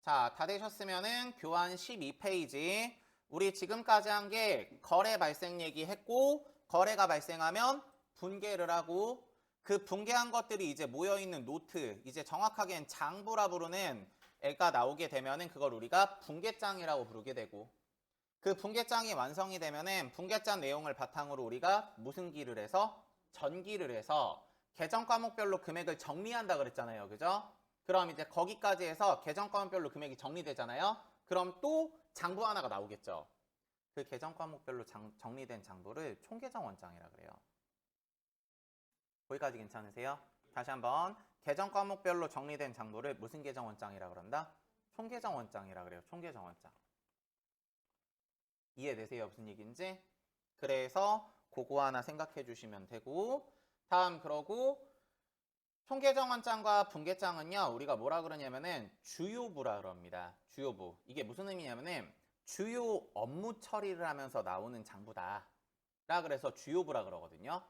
자, 다 되셨으면은 교환 12페이지. 우리 지금까지 한 게 거래 발생 얘기했고, 거래가 발생하면 분개를 하고, 그 분개한 것들이 이제 모여있는 노트, 이제 정확하게는 장부라 부르는 애가 나오게 되면은 그걸 우리가 분개장이라고 부르게 되고, 그 분개장이 완성이 되면은 분개장 내용을 바탕으로 우리가 무슨 기를 해서? 전기를 해서 계정 과목별로 금액을 정리한다 그랬잖아요. 그죠? 그럼 이제 거기까지 해서 계정 과목별로 금액이 정리되잖아요. 그럼 또 장부 하나가 나오겠죠. 그 계정 과목별로 정리된 장부를 총계정 원장이라 그래요. 거기까지 괜찮으세요? 다시 한번 계정 과목별로 정리된 장부를 무슨 계정 원장이라 그런다? 총계정 원장이라 그래요. 총계정 원장. 이해되세요? 무슨 얘기인지? 그래서 그거 하나 생각해 주시면 되고, 다음 그러고 총계정원장과 분계장은요, 우리가 뭐라 그러냐면은 주요부라 그럽니다. 주요부. 이게 무슨 의미냐면은 주요 업무 처리를 하면서 나오는 장부다 라 그래서 주요부라 그러거든요.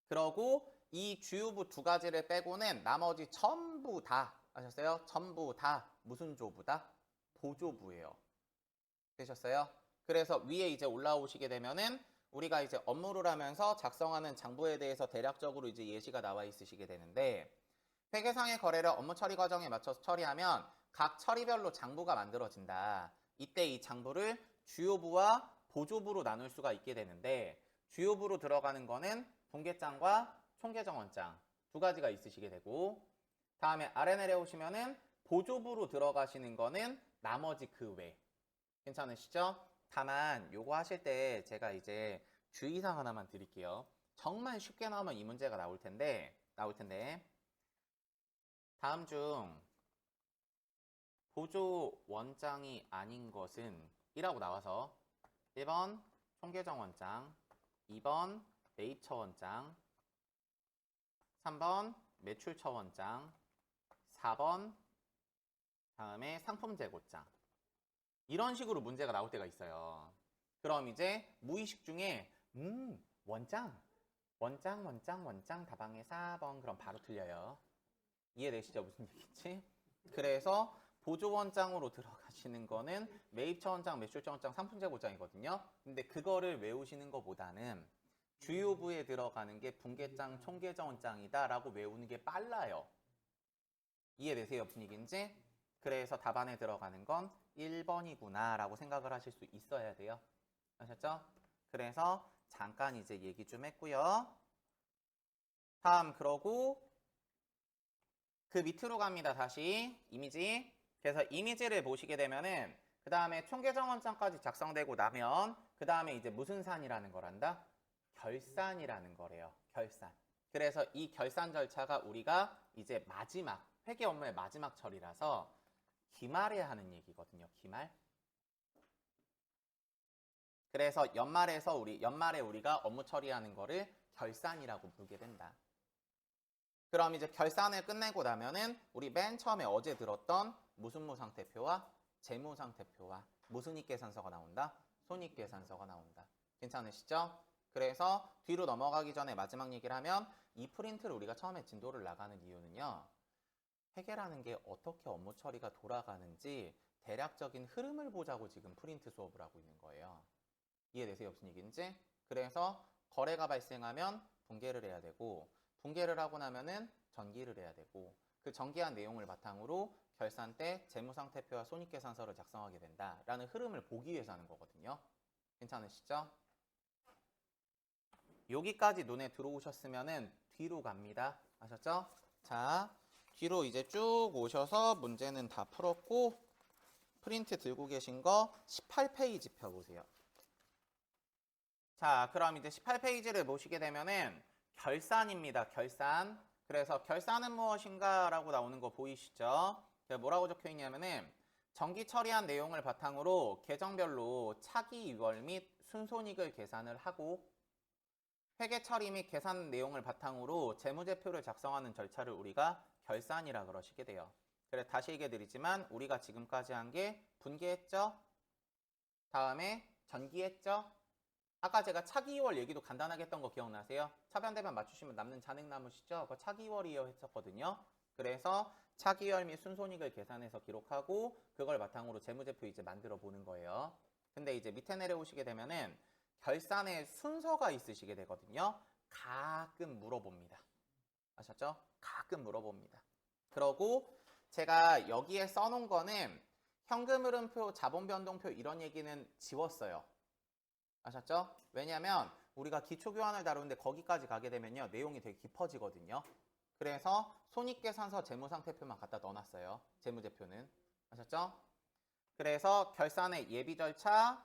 그러고 이 주요부 두 가지를 빼고는 나머지 전부 다 아셨어요? 전부 다 무슨 조부다? 보조부예요. 되셨어요? 그래서 위에 이제 올라오시게 되면은 우리가 이제 업무를 하면서 작성하는 장부에 대해서 대략적으로 이제 예시가 나와 있으시게 되는데, 회계상의 거래를 업무 처리 과정에 맞춰서 처리하면 각 처리별로 장부가 만들어진다. 이때 이 장부를 주요부와 보조부로 나눌 수가 있게 되는데, 주요부로 들어가는 거는 분계장과 총계정원장 두 가지가 있으시게 되고, 다음에 아래 내려오시면은 보조부로 들어가시는 거는 나머지 그 외. 괜찮으시죠? 다만 요거 하실 때 제가 이제 주의사항 하나만 드릴게요. 정말 쉽게 나오면 이 문제가 나올 텐데 다음 중 보조 원장이 아닌 것은 이라고 나와서 1번 총계정 원장, 2번 네이처 원장, 3번 매출처 원장, 4번 다음에 상품 재고장. 이런 식으로 문제가 나올 때가 있어요. 그럼 이제 무의식 중에 원장 다방에 4번 그럼 바로 틀려요. 이해되시죠? 무슨 얘기인지? 그래서 보조원장으로 들어가시는 거는 매입처원장, 매출처원장, 상품재고장이거든요. 근데 그거를 외우시는 것보다는 주요부에 들어가는 게 분계장, 총계정원장이다 라고 외우는 게 빨라요. 이해되세요? 무슨 얘기인지? 그래서 답안에 들어가는 건 1번이구나 라고 생각을 하실 수 있어야 돼요. 아셨죠? 그래서 잠깐 이제 얘기 좀 했고요. 다음 그러고 그 밑으로 갑니다. 다시 이미지. 그래서 이미지를 보시게 되면은 그 다음에 총계정원장까지 작성되고 나면 그 다음에 이제 무슨 산이라는 거란다? 결산이라는 거래요. 결산. 그래서 이 결산 절차가 우리가 이제 마지막 회계 업무의 마지막 처리라서 기말에 하는 얘기거든요. 기말. 그래서 연말에 우리가 업무 처리하는 거를 결산이라고 부르게 된다. 그럼 이제 결산을 끝내고 나면은 우리 맨 처음에 어제 들었던 무슨무상태표와 재무상태표와 무슨 이익계산서가 나온다? 손익계산서가 나온다. 괜찮으시죠? 그래서 뒤로 넘어가기 전에 마지막 얘기를 하면 이 프린트를 우리가 처음에 진도를 나가는 이유는요. 회계라는 게 어떻게 업무 처리가 돌아가는지 대략적인 흐름을 보자고 지금 프린트 수업을 하고 있는 거예요. 이해되세요? 무슨 얘기인지? 그래서 거래가 발생하면 분개를 해야 되고, 분개를 하고 나면은 전기를 해야 되고, 그 전기한 내용을 바탕으로 결산 때 재무상태표와 손익계산서를 작성하게 된다라는 흐름을 보기 위해서 하는 거거든요. 괜찮으시죠? 여기까지 눈에 들어오셨으면은 뒤로 갑니다. 아셨죠? 자, 뒤로 이제 쭉 오셔서 문제는 다 풀었고, 프린트 들고 계신 거 18페이지 펴보세요. 자, 그럼 이제 18페이지를 보시게 되면은 결산입니다. 결산. 그래서 결산은 무엇인가 라고 나오는 거 보이시죠? 뭐라고 적혀 있냐면은 정기 처리한 내용을 바탕으로 계정별로 차기 유월 및 순손익을 계산을 하고, 회계 처리 및 계산 내용을 바탕으로 재무제표를 작성하는 절차를 우리가 결산이라 그러시게 돼요. 그래 다시 얘기해 드리지만 우리가 지금까지 한 게 분개했죠? 다음에 전기했죠? 아까 제가 차기 2월 얘기도 간단하게 했던 거 기억나세요? 차변대만 맞추시면 남는 잔액 남으시죠? 그거 차기 2월이요 했었거든요. 그래서 차기월 및 순손익을 계산해서 기록하고 그걸 바탕으로 재무제표 이제 만들어 보는 거예요. 근데 이제 밑에 내려오시게 되면은 결산의 순서가 있으시게 되거든요. 가끔 물어봅니다. 아셨죠? 가끔 물어봅니다. 그러고 제가 여기에 써놓은 거는 현금 흐름표, 자본 변동표 이런 얘기는 지웠어요. 아셨죠? 왜냐면 우리가 기초 교환을 다루는데 거기까지 가게 되면요. 내용이 되게 깊어지거든요. 그래서 손익계산서 재무상태표만 갖다 넣어놨어요. 재무제표는. 아셨죠? 그래서 결산의 예비 절차,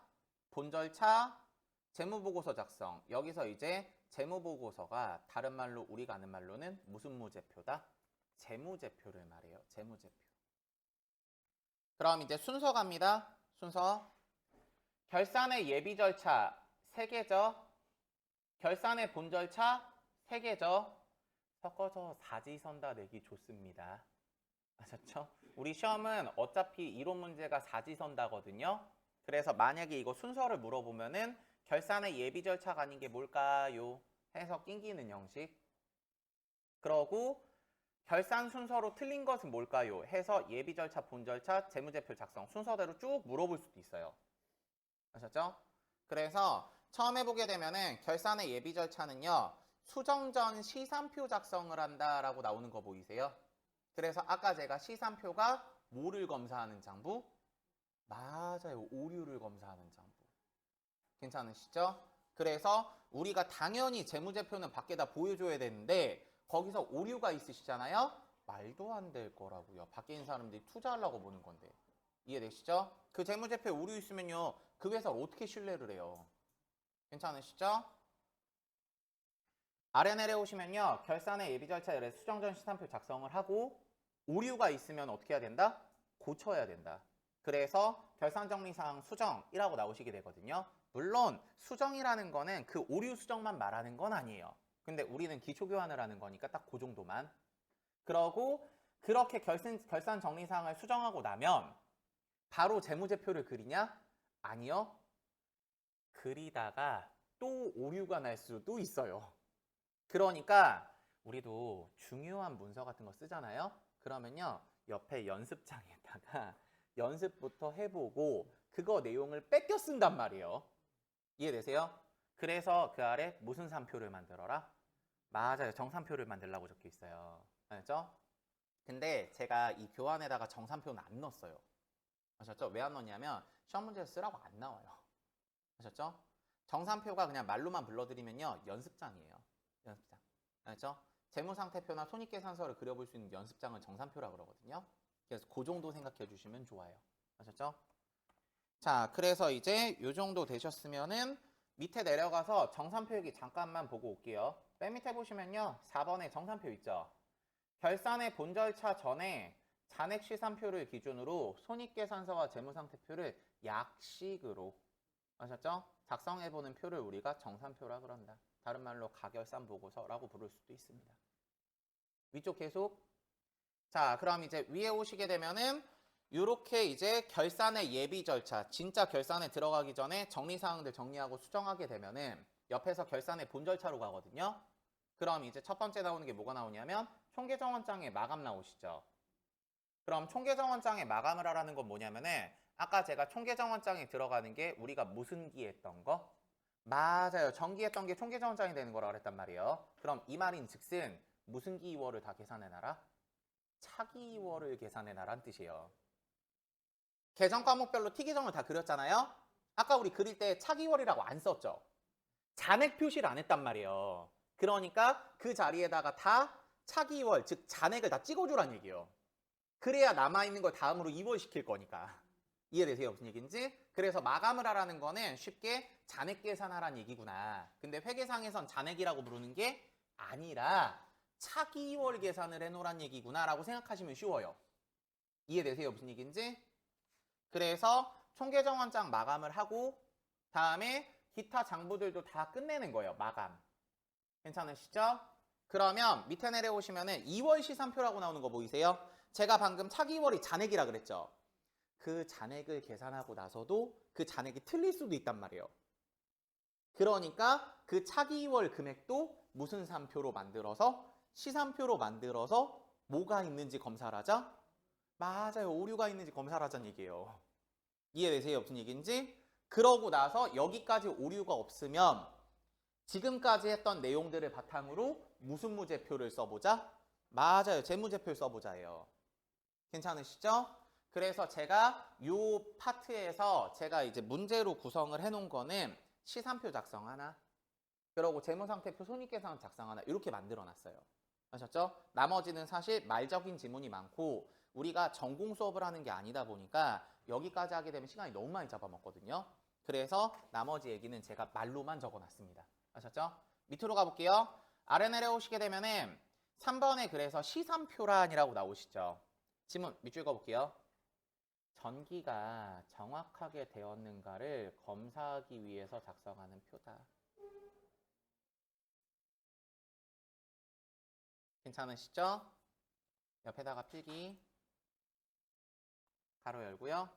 본 절차, 재무보고서 작성. 여기서 이제 재무보고서가 다른 말로 우리가 아는 말로는 무슨 무제표다? 재무제표를 말해요. 재무제표. 그럼 이제 순서 갑니다. 순서. 결산의 예비 절차 3개죠. 결산의 본 절차 3개죠. 섞어서 사지선다 내기 좋습니다. 아셨죠? 우리 시험은 어차피 이론 문제가 사지선다거든요. 그래서 만약에 이거 순서를 물어보면은 결산의 예비 절차가 아닌 게 뭘까요? 해서 낑기는 형식. 그러고 결산 순서로 틀린 것은 뭘까요? 해서 예비 절차, 본 절차, 재무제표 작성 순서대로 쭉 물어볼 수도 있어요. 아셨죠? 그래서 처음 해보게 되면은 결산의 예비 절차는요. 수정 전 시산표 작성을 한다라고 나오는 거 보이세요? 그래서 아까 제가 시산표가 뭐를 검사하는 장부? 맞아요. 오류를 검사하는 장부. 괜찮으시죠? 그래서 우리가 당연히 재무제표는 밖에다 보여줘야 되는데 거기서 오류가 있으시잖아요? 말도 안 될 거라고요. 밖에 있는 사람들이 투자하려고 보는 건데. 이해되시죠? 그 재무제표에 오류 있으면요. 그 회사를 어떻게 신뢰를 해요? 괜찮으시죠? 아래 내려오시면요. 결산의 예비 절차에 수정 전 시산표 작성을 하고 오류가 있으면 어떻게 해야 된다? 고쳐야 된다. 그래서 결산정리사항 수정이라고 나오시게 되거든요. 물론 수정이라는 거는 그 오류 수정만 말하는 건 아니에요. 근데 우리는 기초교환을 하는 거니까 딱 그 정도만. 그러고 그렇게 결산정리사항을 수정하고 나면 바로 재무제표를 그리냐? 아니요. 그리다가 또 오류가 날 수도 있어요. 그러니까 우리도 중요한 문서 같은 거 쓰잖아요. 그러면요. 옆에 연습장에다가 연습부터 해보고 그거 내용을 뺏겨 쓴단 말이에요. 이해되세요? 그래서 그 아래 무슨 산표를 만들어라? 맞아요. 정산표를 만들라고 적혀 있어요. 알죠? 근데 제가 이 교환에다가 정산표는 안 넣었어요. 아셨죠? 왜 안 넣냐면 시험 문제에서 쓰라고 안 나와요. 아셨죠? 정산표가 그냥 말로만 불러드리면요. 연습장이에요. 연습장. 알죠? 재무상태표나 손익계산서를 그려볼 수 있는 연습장을 정산표라 그러거든요. 그래서 그 정도 생각해 주시면 좋아요. 아셨죠? 자, 그래서 이제 요 정도 되셨으면은 밑에 내려가서 정산표 얘기 잠깐만 보고 올게요. 맨 밑에 보시면요. 4번에 정산표 있죠? 결산의 본 절차 전에 잔액 시산표를 기준으로 손익계산서와 재무상태표를 약식으로 아셨죠? 작성해보는 표를 우리가 정산표라 그런다. 다른 말로 가결산 보고서라고 부를 수도 있습니다. 위쪽 계속. 자, 그럼 이제 위에 오시게 되면은 이렇게 이제 결산의 예비 절차, 진짜 결산에 들어가기 전에 정리사항들 정리하고 수정하게 되면은 옆에서 결산의 본 절차로 가거든요. 그럼 이제 첫 번째 나오는 게 뭐가 나오냐면 총계정원장의 마감 나오시죠. 그럼 총계정원장의 마감을 하라는 건 뭐냐면은 아까 제가 총계정원장에 들어가는 게 우리가 무슨 기했던 거? 맞아요. 정기했던 게 총계정원장이 되는 거라 그랬단 말이에요. 그럼 이 말인 즉슨 무슨 기월을 다 계산해놔라? 차기월을 계산해놔란 뜻이에요. 계정 과목별로 T계정을 다 그렸잖아요. 아까 우리 그릴 때 차기월이라고 안 썼죠. 잔액 표시를 안 했단 말이에요. 그러니까 그 자리에다가 다 차기월, 즉 잔액을 다 찍어주란 얘기예요. 그래야 남아있는 걸 다음으로 이월시킬 거니까. 이해되세요? 무슨 얘기인지? 그래서 마감을 하라는 거는 쉽게 잔액 계산하라는 얘기구나. 근데 회계상에선 잔액이라고 부르는 게 아니라 차기월 계산을 해놓으란 얘기구나 라고 생각하시면 쉬워요. 이해되세요? 무슨 얘기인지? 그래서 총계정원장 마감을 하고 다음에 기타 장부들도 다 끝내는 거예요. 마감. 괜찮으시죠? 그러면 밑에 내려오시면은 2월 시산표라고 나오는 거 보이세요? 제가 방금 차기월이 잔액이라 그랬죠? 그 잔액을 계산하고 나서도 그 잔액이 틀릴 수도 있단 말이에요. 그러니까 그 차기월 금액도 무슨 산표로 만들어서 시산표로 만들어서 뭐가 있는지 검사를 하죠? 맞아요. 오류가 있는지 검사를 하자는 얘기예요. 이해되세요? 무슨 얘기인지? 그러고 나서 여기까지 오류가 없으면 지금까지 했던 내용들을 바탕으로 무슨 무제표를 써보자? 맞아요. 재무제표를 써보자예요. 괜찮으시죠? 그래서 제가 요 파트에서 제가 이제 문제로 구성을 해놓은 거는 시산표 작성 하나, 그리고 재무상태표 손익계산 작성 하나 이렇게 만들어놨어요. 아셨죠? 나머지는 사실 말적인 지문이 많고 우리가 전공 수업을 하는 게 아니다 보니까 여기까지 하게 되면 시간이 너무 많이 잡아먹거든요. 그래서 나머지 얘기는 제가 말로만 적어놨습니다. 아셨죠? 밑으로 가볼게요. 아래 내려오시게 되면은 3번에 그래서 시산표란이라고 나오시죠. 지문 밑줄 가볼게요. 전기가 정확하게 되었는가를 검사하기 위해서 작성하는 표다. 괜찮으시죠? 옆에다가 필기 가로 열고요.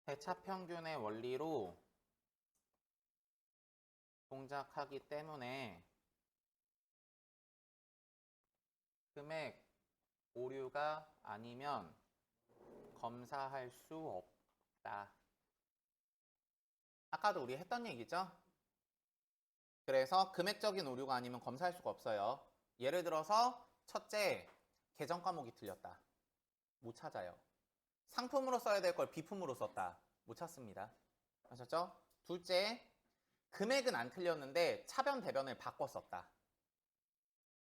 대차평균의 원리로 동작하기 때문에 금액 오류가 아니면 검사할 수 없다. 아까도 우리 했던 얘기죠? 그래서 금액적인 오류가 아니면 검사할 수가 없어요. 예를 들어서 첫째, 계정 과목이 틀렸다. 못 찾아요. 상품으로 써야 될 걸 비품으로 썼다. 못 찾습니다. 아셨죠? 둘째, 금액은 안 틀렸는데 차변 대변을 바꿔 썼다.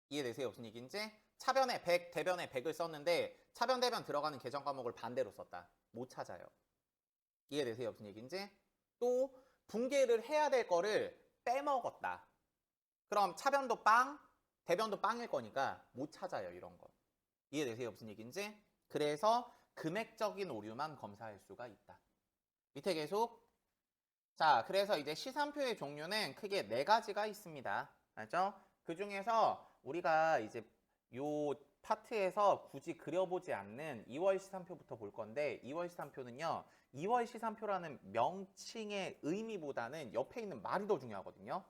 이해되세요? 무슨 얘기인지? 차변에 100, 대변에 100을 썼는데 차변 대변 들어가는 계정 과목을 반대로 썼다. 못 찾아요. 이해되세요? 무슨 얘기인지? 또 분계를 해야 될 거를 빼먹었다. 그럼 차변도 빵, 대변도 빵일 거니까 못 찾아요. 이런 거. 이해되세요? 무슨 얘기인지? 그래서 금액적인 오류만 검사할 수가 있다. 밑에 계속. 자, 그래서 이제 시산표의 종류는 크게 4가지가 있습니다. 알죠? 그 중에서 우리가 이제 요 파트에서 굳이 그려보지 않는 2월 시산표부터 볼 건데 2월 시산표는요. 2월 시산표라는 명칭의 의미보다는 옆에 있는 말이 더 중요하거든요.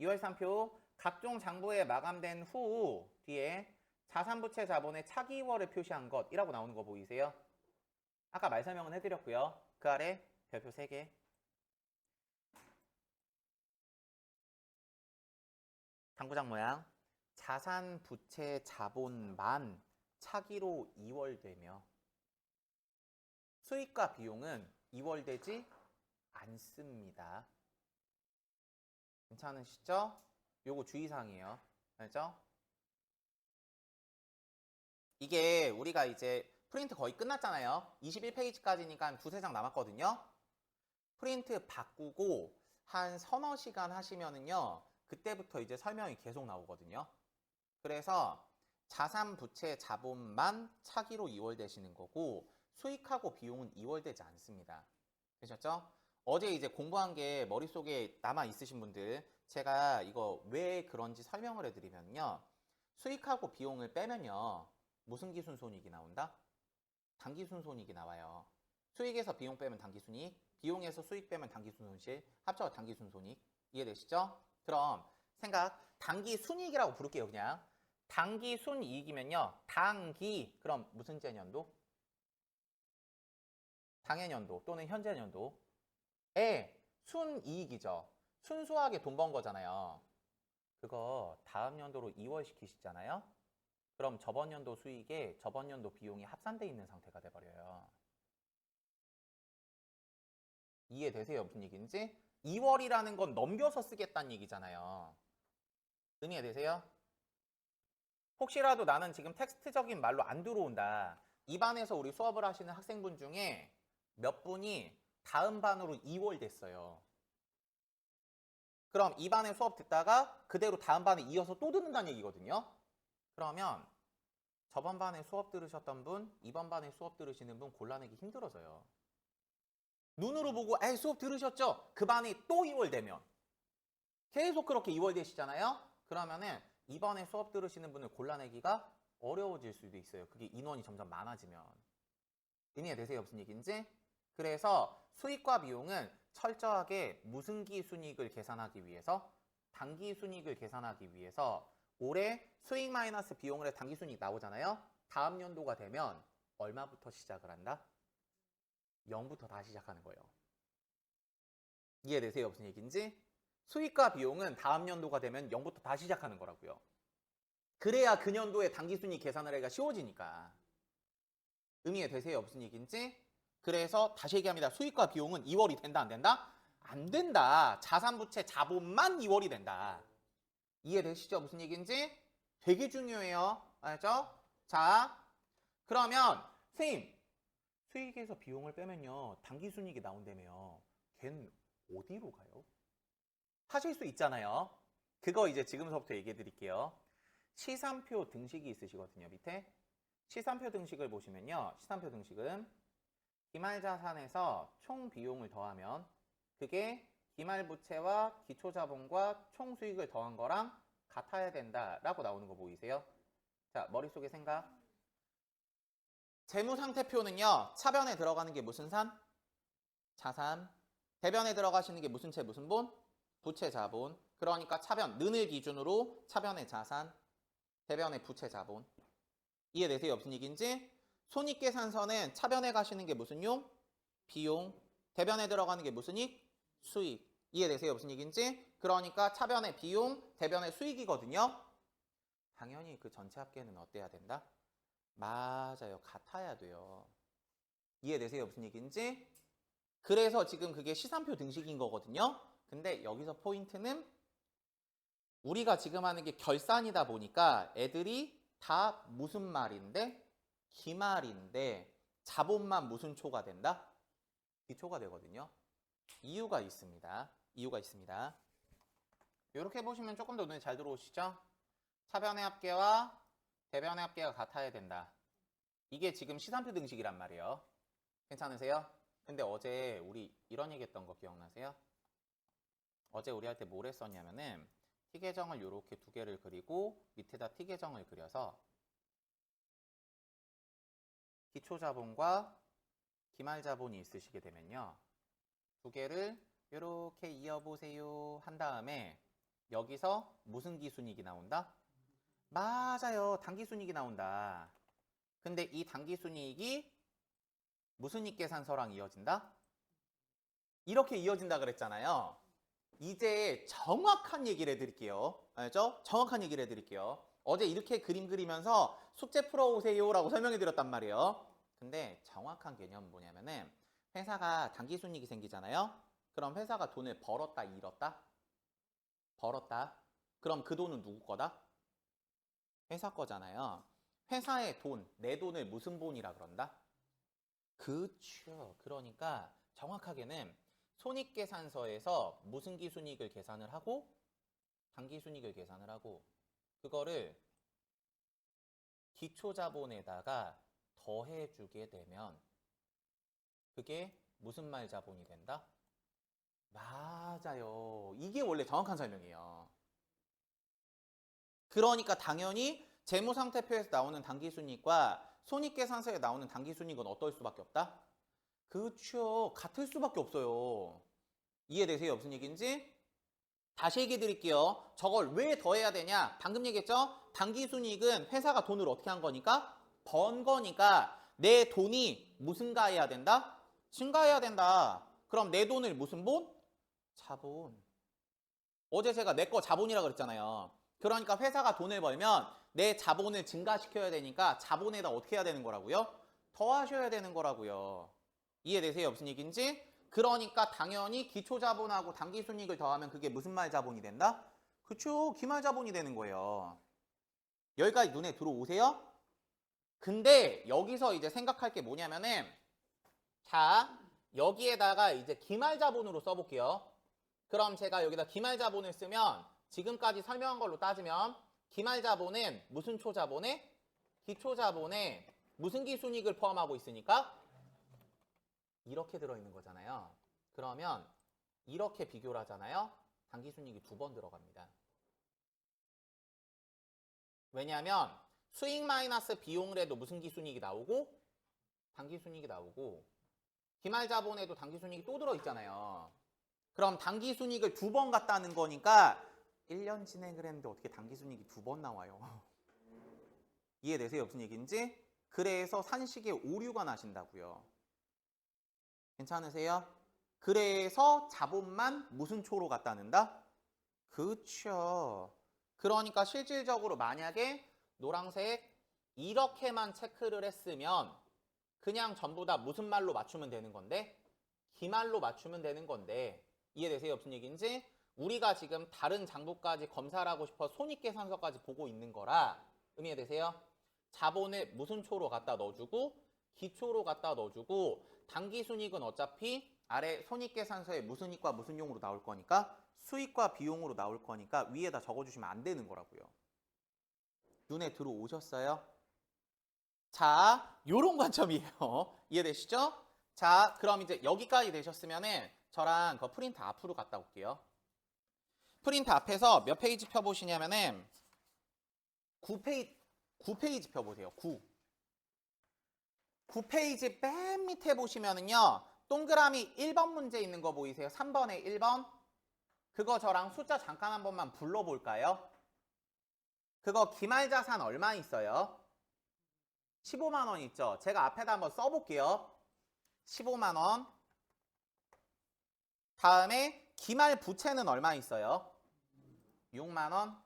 2월 시산표 각종 장부에 마감된 후 뒤에 자산부채 자본의 차기 2월을 표시한 것이라고 나오는 거 보이세요? 아까 말 설명은 해드렸고요. 그 아래 별표 3개. 당구장 모양. 자산, 부채, 자본만 차기로 2월되며 수익과 비용은 2월되지 않습니다. 괜찮으시죠? 요거 주의사항이에요. 알죠? 이게 우리가 이제 프린트 거의 끝났잖아요. 21페이지까지니까 한 2-3장 남았거든요. 프린트 바꾸고 한 서너 시간 하시면은요. 그때부터 이제 설명이 계속 나오거든요. 그래서 자산, 부채, 자본만 차기로 2월 되시는 거고 수익하고 비용은 2월 되지 않습니다. 되셨죠? 어제 이제 공부한 게 머릿속에 남아 있으신 분들 제가 이거 왜 그런지 설명을 해드리면요. 수익하고 비용을 빼면요. 무슨 기순손익이 나온다? 당기순손익이 나와요. 수익에서 비용 빼면 당기순이익, 비용에서 수익 빼면 당기순손실, 합쳐서 당기순손익. 이해되시죠? 그럼 생각, 당기순이익이라고 부를게요. 그냥 당기순이익이면요. 당기, 그럼 무슨 째년도? 당해년도 또는 현재년도에 순이익이죠. 순수하게 돈 번 거잖아요. 그거 다음 연도로 2월 시키시잖아요. 그럼 저번 연도 수익에 저번 연도 비용이 합산돼 있는 상태가 돼버려요. 이해되세요? 무슨 얘기인지? 2월이라는 건 넘겨서 쓰겠다는 얘기잖아요. 의미되세요? 혹시라도 나는 지금 텍스트적인 말로 안 들어온다. 이 반에서 우리 수업을 하시는 학생분 중에 몇 분이 다음 반으로 2월 됐어요. 그럼 이 반에 수업 듣다가 그대로 다음 반에 이어서 또 듣는다는 얘기거든요. 그러면 저번 반에 수업 들으셨던 분, 이번 반에 수업 들으시는 분 골라내기 힘들어져요. 눈으로 보고 에이 수업 들으셨죠? 그 반이 또 2월 되면 계속 그렇게 2월 되시잖아요. 그러면은 이번에 수업 들으시는 분을 골라내기가 어려워질 수도 있어요. 그게 인원이 점점 많아지면. 의미가 되세요? 무슨 얘기인지? 그래서 수익과 비용은 철저하게 무슨기 순이익을 계산하기 위해서, 당기 순이익을 계산하기 위해서 올해 수익 마이너스 비용을 해 당기순이익 나오잖아요. 다음 연도가 되면 얼마부터 시작을 한다? 0부터 다시 시작하는 거예요. 이해되세요? 무슨 얘기인지? 수익과 비용은 다음 연도가 되면 0부터 다시 시작하는 거라고요. 그래야 그 연도에 당기순이익 계산을 하기가 쉬워지니까. 의미가 되세요? 무슨 얘기인지? 그래서 다시 얘기합니다. 수익과 비용은 2월이 된다 안 된다? 안 된다. 자산부채 자본만 2월이 된다. 이해되시죠? 무슨 얘기인지? 되게 중요해요. 알죠? 자, 그러면 선생님, 수익에서 비용을 빼면요. 당기순이익이 나온다며요. 걔는 어디로 가요? 하실 수 있잖아요. 그거 이제 지금서부터 얘기해 드릴게요. 시산표 등식이 있으시거든요. 밑에. 시산표 등식을 보시면요. 시산표 등식은 기말자산에서 총 비용을 더하면 그게 기말부채와 기초자본과 총 수익을 더한 거랑 같아야 된다라고 나오는 거 보이세요? 자, 머릿속에 생각. 재무상태표는요. 차변에 들어가는 게 무슨 산? 자산. 대변에 들어가시는 게 무슨 채 무슨 본? 부채 자본. 그러니까 차변, 는을 기준으로 차변의 자산, 대변의 부채 자본. 이해되세요? 무슨 얘기인지? 손익계산서는 차변에 가시는 게 무슨 용? 비용. 대변에 들어가는 게 무슨 익? 수익. 이해되세요? 무슨 얘기인지? 그러니까 차변의 비용, 대변의 수익이거든요. 당연히 그 전체 합계는 어때야 된다? 맞아요. 같아야 돼요. 이해되세요? 무슨 얘기인지? 그래서 지금 그게 시산표 등식인 거거든요. 근데 여기서 포인트는 우리가 지금 하는 게 결산이다 보니까 애들이 다 무슨 말인데? 기말인데 자본만 무슨 초가 된다? 기초가 되거든요. 이유가 있습니다. 이유가 있습니다. 이렇게 보시면 조금 더 눈에 잘 들어오시죠? 차변의 합계와 대변의 합계가 같아야 된다. 이게 지금 시산표 등식이란 말이에요. 괜찮으세요? 근데 어제 우리 이런 얘기 했던 거 기억나세요? 어제 우리 할 때 뭘 했었냐면은 T계정을 이렇게 두 개를 그리고 밑에다 T계정을 그려서 기초자본과 기말자본이 있으시게 되면요. 두 개를 이렇게 이어보세요 한 다음에 여기서 무슨 기순이익이 나온다? 맞아요. 당기순이익이 나온다. 근데 이 당기순이익이 무슨 이익계산서랑 이어진다? 이렇게 이어진다 그랬잖아요. 이제 정확한 얘기를 해드릴게요. 알죠? 정확한 얘기를 해드릴게요. 어제 이렇게 그림 그리면서 숙제 풀어오세요 라고 설명해 드렸단 말이에요. 근데 정확한 개념은 뭐냐면은 회사가 당기순이익이 생기잖아요. 그럼 회사가 돈을 벌었다 잃었다? 벌었다. 그럼 그 돈은 누구 거다? 회사 거잖아요. 회사의 돈, 내 돈을 무슨 본이라 그런다? 그쵸. 그러니까 정확하게는 손익계산서에서 무슨 기순이익을 계산을 하고 당기순이익을 계산을 하고 그거를 기초자본에다가 더해주게 되면 그게 무슨 말 자본이 된다? 맞아요. 이게 원래 정확한 설명이에요. 그러니까 당연히 재무상태표에서 나오는 당기순이익과 손익계산서에 나오는 당기순이익은 어떨 수밖에 없다? 그렇죠. 같을 수밖에 없어요. 이해되세요? 무슨 얘기인지? 다시 얘기해 드릴게요. 저걸 왜 더해야 되냐? 방금 얘기했죠? 당기순이익은 회사가 돈을 어떻게 한 거니까? 번 거니까 내 돈이 무슨 가해야 된다? 증가해야 된다. 그럼 내 돈을 무슨 본? 자본. 어제 제가 내 거 자본이라 그랬잖아요. 그러니까 회사가 돈을 벌면 내 자본을 증가시켜야 되니까 자본에다 어떻게 해야 되는 거라고요? 더하셔야 되는 거라고요. 이해되세요? 무슨 얘기인지? 그러니까 당연히 기초자본하고 당기순이익을 더하면 그게 무슨 말 자본이 된다? 그쵸? 기말 자본이 되는 거예요. 여기까지 눈에 들어오세요? 근데 여기서 이제 생각할 게 뭐냐면은 자, 여기에다가 이제 기말 자본으로 써볼게요. 그럼 제가 여기다 기말 자본을 쓰면 지금까지 설명한 걸로 따지면 기말 자본은 무슨 초자본에? 기초자본에 무슨 기순이익을 포함하고 있으니까? 이렇게 들어있는 거잖아요. 그러면 이렇게 비교를 하잖아요. 당기순이익이 두 번 들어갑니다. 왜냐하면 수익 마이너스 비용을 해도 무슨 기순이익이 나오고 당기순이익이 나오고 기말자본에도 당기순이익이 또 들어있잖아요. 그럼 당기순이익을 두 번 갖다는 거니까 1년 진행을 했는데 어떻게 당기순이익이 2번 나와요? 이해되세요? 무슨 얘기인지? 그래서 산식에 오류가 나신다고요. 괜찮으세요? 그래서 자본만 무슨 초로 갖다 는다? 그쵸. 그러니까 실질적으로 만약에 노란색 이렇게만 체크를 했으면 그냥 전부 다 무슨 말로 맞추면 되는 건데? 기말로 맞추면 되는 건데 이해되세요? 무슨 얘기인지? 우리가 지금 다른 장부까지 검사를 하고 싶어 손익계산서까지 보고 있는 거라 이해되세요? 자본을 무슨 초로 갖다 넣어주고 기초로 갖다 넣어주고 당기순이익은 어차피 아래 손익계산서에 무슨 이익과 무슨 용으로 나올 거니까 수익과 비용으로 나올 거니까 위에다 적어주시면 안 되는 거라고요. 눈에 들어오셨어요? 자, 요런 관점이에요. 이해되시죠? 자, 그럼 이제 여기까지 되셨으면은 저랑 그 프린트 앞으로 갔다 올게요. 프린트 앞에서 몇 페이지 펴보시냐면은 9페이지 펴보세요. 9페이지 맨 밑에 보시면은요. 동그라미 1번 문제 있는 거 보이세요? 3번에 1번. 그거 저랑 숫자 잠깐 한 번만 불러볼까요? 그거 기말자산 얼마 있어요? 15만 원 있죠? 제가 앞에다 한번 써볼게요. 15만 원. 다음에 기말 부채는 얼마 있어요? 6만 원.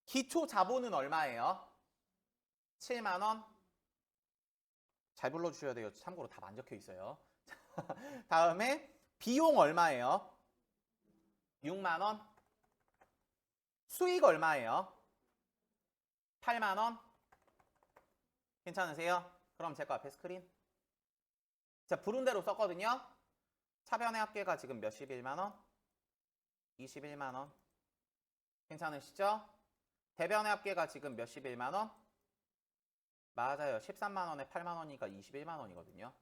기초 자본은 얼마예요? 7만 원. 잘 불러주셔야 돼요. 참고로 다 안 적혀 있어요. 다음에 비용 얼마예요? 6만 원. 수익 얼마예요? 8만 원. 괜찮으세요? 그럼 제 거 앞에 스크린. 자, 부른 대로 썼거든요. 차변의 합계가 지금 몇십 1만 원? 21만 원. 괜찮으시죠? 대변의 합계가 지금 몇십 1만 원? 맞아요. 13만 원에 8만 원이니까 21만 원이거든요.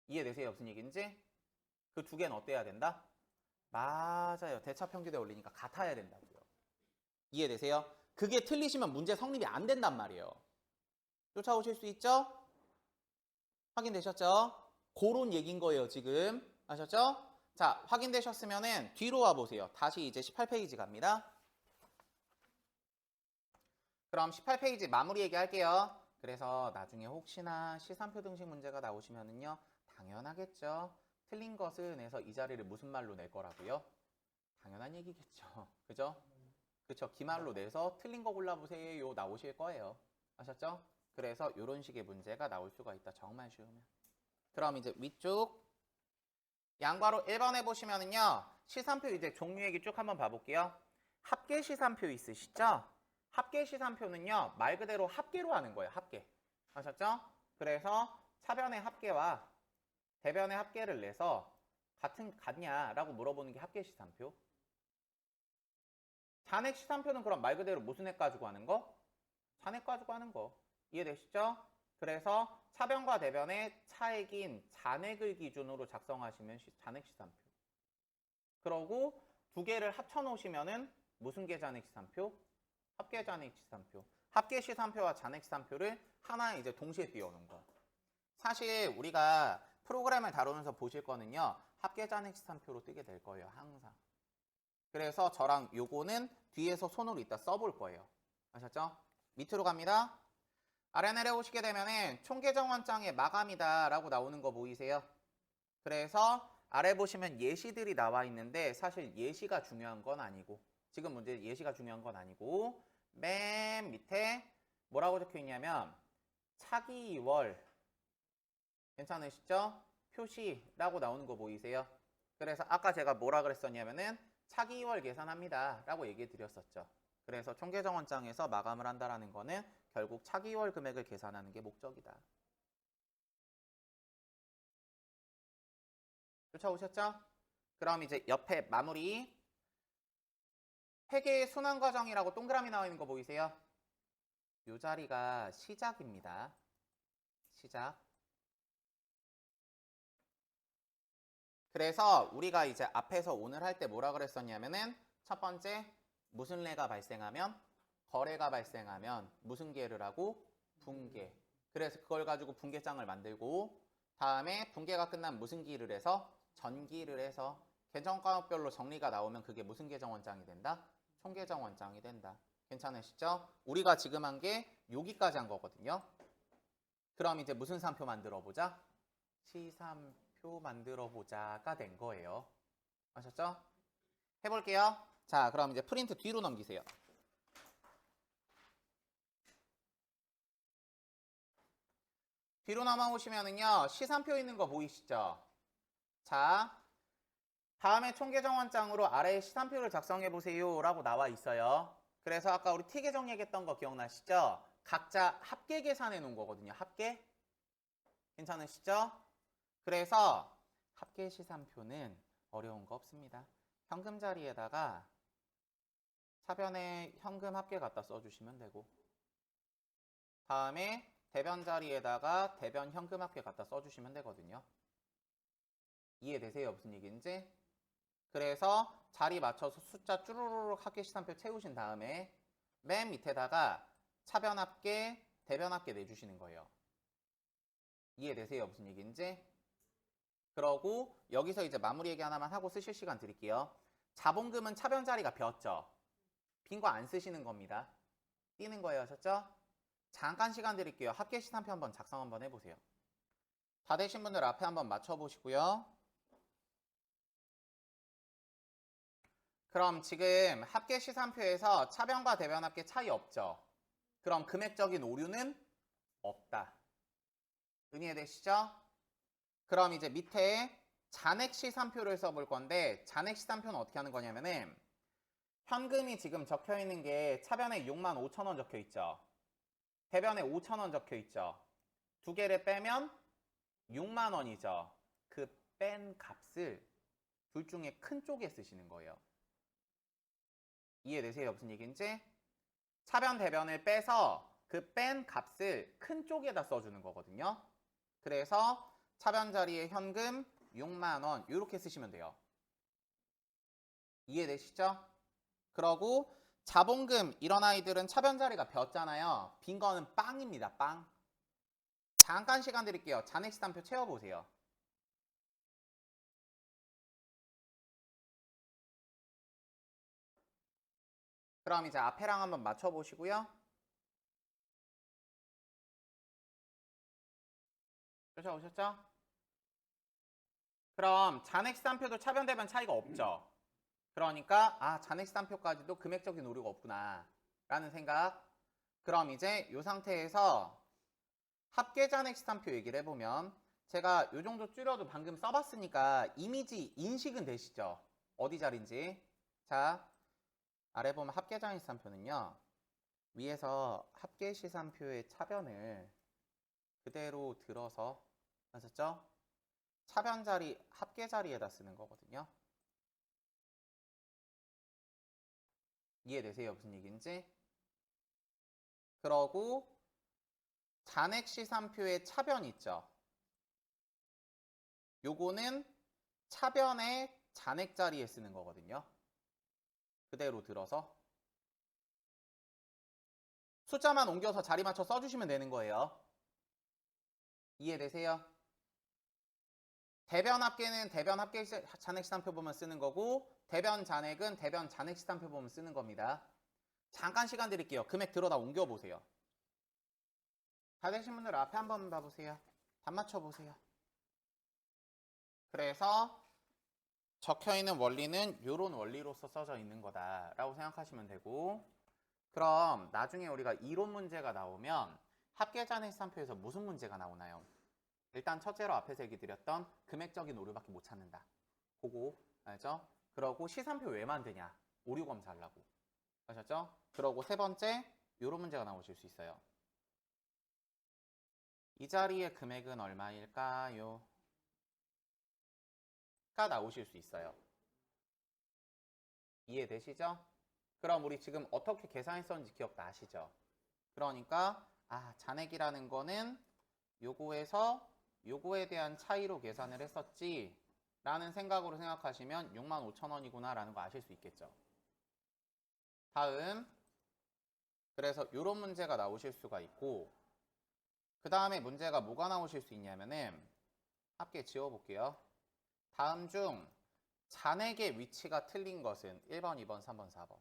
이해되세요? 무슨 얘기인지? 그 두 개는 어때야 된다? 맞아요. 대차평균에 올리니까 같아야 된다고요. 이해되세요? 그게 틀리시면 문제 성립이 안 된단 말이에요. 쫓아오실 수 있죠? 확인되셨죠? 그런 얘기인 거예요, 지금. 아셨죠? 자, 확인되셨으면은 뒤로 와보세요. 다시 이제 18페이지 갑니다. 그럼 18페이지 마무리 얘기할게요. 그래서 나중에 혹시나 시산표 등식 문제가 나오시면은요. 당연하겠죠. 틀린 것은 해서 이 자리를 무슨 말로 낼 거라고요? 당연한 얘기겠죠. 그죠? 그쵸. 기말로 내서 틀린 거 골라보세요. 나오실 거예요. 아셨죠? 그래서 이런 식의 문제가 나올 수가 있다. 정말 쉬우면. 그럼 이제 위쪽 양괄호 1번에 보시면은요. 시산표 이제 종류 얘기 쭉 한번 봐볼게요. 합계 시산표 있으시죠? 합계 시산표는요. 말 그대로 합계로 하는 거예요. 합계. 아셨죠? 그래서 차변의 합계와 대변의 합계를 내서 같냐라고 물어보는 게 합계 시산표. 잔액 시산표는 그럼 말 그대로 무슨 액 가지고 하는 거? 잔액 가지고 하는 거. 이해되시죠? 그래서 차변과 대변의 차액인 잔액을 기준으로 작성하시면 잔액 시산표. 그러고 두 개를 합쳐 놓으시면은 무슨 계 잔액 시산표? 합계 잔액 시산표. 합계 시산표와 잔액 시산표를 하나에 이제 동시에 띄워놓은 거. 사실 우리가 프로그램을 다루면서 보실 거는요. 합계 잔액 시산표로 뜨게 될 거예요. 항상. 그래서 저랑 요거는 뒤에서 손으로 이따 써볼 거예요. 아셨죠? 밑으로 갑니다. 아래 내려오시게 되면은 총계정원장의 마감이다 라고 나오는 거 보이세요? 그래서 아래 보시면 예시들이 나와 있는데 사실 예시가 중요한 건 아니고 지금 문제 예시가 중요한 건 아니고 맨 밑에 뭐라고 적혀 있냐면 차기 2월 괜찮으시죠? 표시라고 나오는 거 보이세요? 그래서 아까 제가 뭐라 그랬었냐면은 차기 2월 계산합니다 라고 얘기해 드렸었죠. 그래서 총계정원장에서 마감을 한다라는 거는 결국 차기 2월 금액을 계산하는 게 목적이다. 쫓아오셨죠? 그럼 이제 옆에 마무리 회계의 순환 과정이라고 동그라미 나와 있는 거 보이세요? 이 자리가 시작입니다. 시작. 그래서 우리가 이제 앞에서 오늘 할 때 뭐라 그랬었냐면은 첫 번째 무슨 례가 발생하면 거래가 발생하면 무슨 계를 하고 분계. 그래서 그걸 가지고 분계장을 만들고 다음에 분계가 끝나면 무슨 기를 해서 전기를 해서 계정과목별로 정리가 나오면 그게 무슨 계정원장이 된다? 총계정원장이 된다. 괜찮으시죠? 우리가 지금 한 게 여기까지 한 거거든요. 그럼 이제 무슨 산표 만들어 보자? 시산표 만들어 보자가 된 거예요. 아셨죠? 해볼게요. 자, 그럼 이제 프린트 뒤로 넘기세요. 뒤로 넘어오시면은요, 시산표 있는 거 보이시죠? 자, 다음에 총계정원장으로 아래에 시산표를 작성해 보세요 라고 나와 있어요. 그래서 아까 우리 T계정 얘기했던 거 기억나시죠? 각자 합계 계산해 놓은 거거든요. 합계? 괜찮으시죠? 그래서 합계 시산표는 어려운 거 없습니다. 현금 자리에다가 차변에 현금 합계 갖다 써주시면 되고, 다음에 대변 자리에다가 대변 현금 합계 갖다 써주시면 되거든요. 이해되세요? 무슨 얘기인지? 그래서 자리 맞춰서 숫자 쭈루루룩 합계 시산표 채우신 다음에 맨 밑에다가 차변 합계, 대변 합계 내주시는 거예요. 이해되세요? 무슨 얘기인지? 그러고 여기서 이제 마무리 얘기 하나만 하고 쓰실 시간 드릴게요. 자본금은 차변 자리가 비었죠? 빈 거 안 쓰시는 겁니다. 띄는 거예요. 아셨죠? 잠깐 시간 드릴게요. 합계 시산표 한번 작성 한번 해보세요. 다 되신 분들 앞에 한번 맞춰보시고요. 그럼 지금 합계 시산표에서 차변과 대변 합계 차이 없죠? 그럼 금액적인 오류는 없다. 이해되시죠? 그럼 이제 밑에 잔액 시산표를 써볼 건데, 잔액 시산표는 어떻게 하는 거냐면은 현금이 지금 적혀 있는 게 차변에 65,000원 적혀 있죠? 대변에 5,000원 적혀 있죠? 두 개를 빼면 6만 원이죠? 그 뺀 값을 둘 중에 큰 쪽에 쓰시는 거예요. 이해되세요? 무슨 얘기인지? 차변 대변을 빼서 그 뺀 값을 큰 쪽에다 써주는 거거든요. 그래서 차변 자리에 현금 6만 원 이렇게 쓰시면 돼요. 이해되시죠? 그러고 자본금 이런 아이들은 차변 자리가 벼잖아요. 빈 거는 빵입니다. 빵. 잠깐 시간 드릴게요. 잔액 시산표 채워보세요. 그럼 이제 앞에랑 한번 맞춰보시고요. 쫓아오셨죠? 그럼 잔액 시산표도 차변 대변 차이가 없죠? 그러니까 잔액 시산표까지도 금액적인 오류가 없구나 라는 생각. 그럼 이제 이 상태에서 합계 잔액 시산표 얘기를 해보면 제가 이 정도 줄여도 방금 써봤으니까 이미지 인식은 되시죠? 어디 자리인지. 자, 아래 보면 합계 잔액 시산표는요, 위에서 합계 시산표의 차변을 그대로 들어서, 아셨죠? 차변 자리, 합계 자리에다 쓰는 거거든요. 이해되세요? 무슨 얘기인지? 그러고 잔액 시산표의 차변 있죠? 요거는 차변의 잔액 자리에 쓰는 거거든요. 그대로 들어서 숫자만 옮겨서 자리 맞춰 써주시면 되는 거예요. 이해되세요? 대변 합계는 대변 합계 잔액 시산표 보면 쓰는 거고, 대변 잔액은 대변 잔액 시산표 보면 쓰는 겁니다. 잠깐 시간 드릴게요. 금액 들어다 옮겨보세요. 다 되신 분들 앞에 한번 봐보세요. 답 맞춰보세요. 그래서 적혀있는 원리는 이런 원리로서 써져 있는 거다라고 생각하시면 되고, 그럼 나중에 우리가 이론 문제가 나오면 합계 잔액 시산표에서 무슨 문제가 나오나요? 일단 첫째로 앞에서 얘기 드렸던 금액적인 오류밖에 못 찾는다. 그거 알죠? 그러고 시산표 왜 만드냐? 오류 검사하려고. 아셨죠? 그러고 세 번째, 이런 문제가 나오실 수 있어요. 이 자리의 금액은 얼마일까요? 가 나오실 수 있어요. 이해되시죠? 그럼 우리 지금 어떻게 계산했었는지 기억나시죠? 그러니까 잔액이라는 거는 요거에서 요거에 대한 차이로 계산을 했었지 라는 생각으로 생각하시면 65,000원이구나 라는 거 아실 수 있겠죠. 다음, 그래서 이런 문제가 나오실 수가 있고, 그 다음에 문제가 뭐가 나오실 수 있냐면은 합계 지워볼게요. 다음 중 잔액의 위치가 틀린 것은 1번, 2번, 3번, 4번.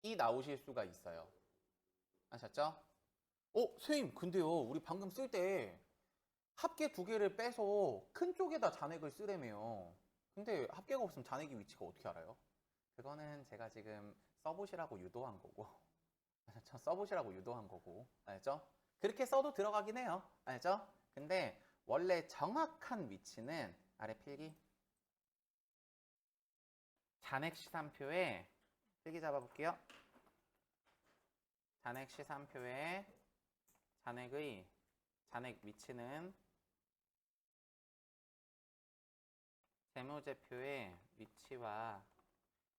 이 나오실 수가 있어요. 아셨죠? 선생님, 근데요, 우리 방금 쓸 때 합계 두 개를 빼서 큰 쪽에다 잔액을 쓰래매요. 근데 합계가 없으면 잔액의 위치가 어떻게 알아요? 그거는 제가 지금 써보시라고 유도한 거고. 아셨죠? 써보시라고 유도한 거고. 알죠? 그렇게 써도 들어가긴 해요. 알죠? 근데 원래 정확한 위치는 아래 필기. 잔액 시산표에 필기 잡아볼게요. 잔액 시산표에 잔액 위치는 재무제표의 위치와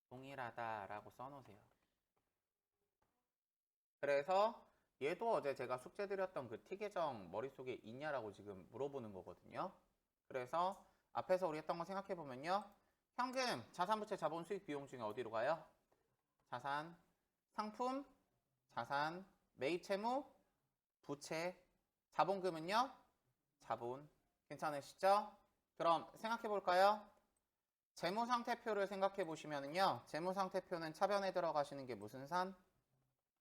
동일하다라고 써놓으세요. 그래서 얘도 어제 제가 숙제 드렸던 그 T계정 머릿속에 있냐라고 지금 물어보는 거거든요. 그래서 앞에서 우리 했던 거 생각해보면요. 현금, 자산부채, 자본, 수익, 비용 중에 어디로 가요? 자산, 상품, 자산, 매입채무, 부채, 자본금은요? 자본. 괜찮으시죠? 그럼 생각해볼까요? 재무상태표를 생각해보시면요. 재무상태표는 차변에 들어가시는 게 무슨 산?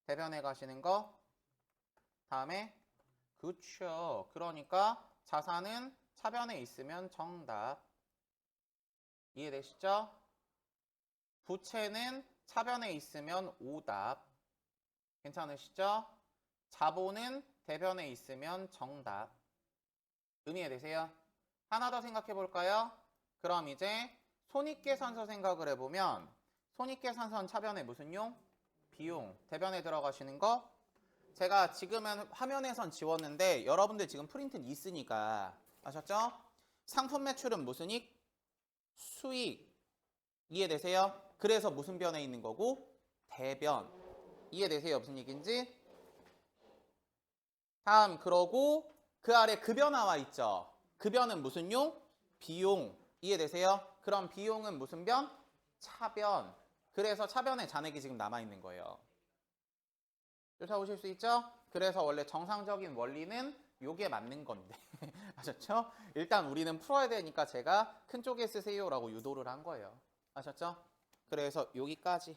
대변에 가시는 거? 다음에 그쵸. 그러니까 자산은 차변에 있으면 정답. 이해되시죠? 부채는 차변에 있으면 오답. 괜찮으시죠? 자본은 대변에 있으면 정답. 이해되세요? 하나 더 생각해 볼까요? 그럼 이제 손익계산서 생각을 해보면 손익계산서는 차변에 무슨 용? 비용. 대변에 들어가시는 거? 제가 지금은 화면에선 지웠는데 여러분들 지금 프린트는 있으니까 아셨죠? 상품 매출은 무슨 익? 수익. 이해되세요? 그래서 무슨 변에 있는 거고? 대변. 이해되세요? 무슨 얘기인지? 다음 그러고 그 아래 급여 나와 있죠? 급여는 무슨 용? 비용. 이해되세요? 그럼 비용은 무슨 변? 차변. 그래서 차변에 잔액이 지금 남아있는 거예요. 쫓아오실 수 있죠? 그래서 원래 정상적인 원리는 요게 맞는 건데 아셨죠? 일단 우리는 풀어야 되니까 제가 큰 쪽에 쓰세요라고 유도를 한 거예요. 아셨죠? 그래서 여기까지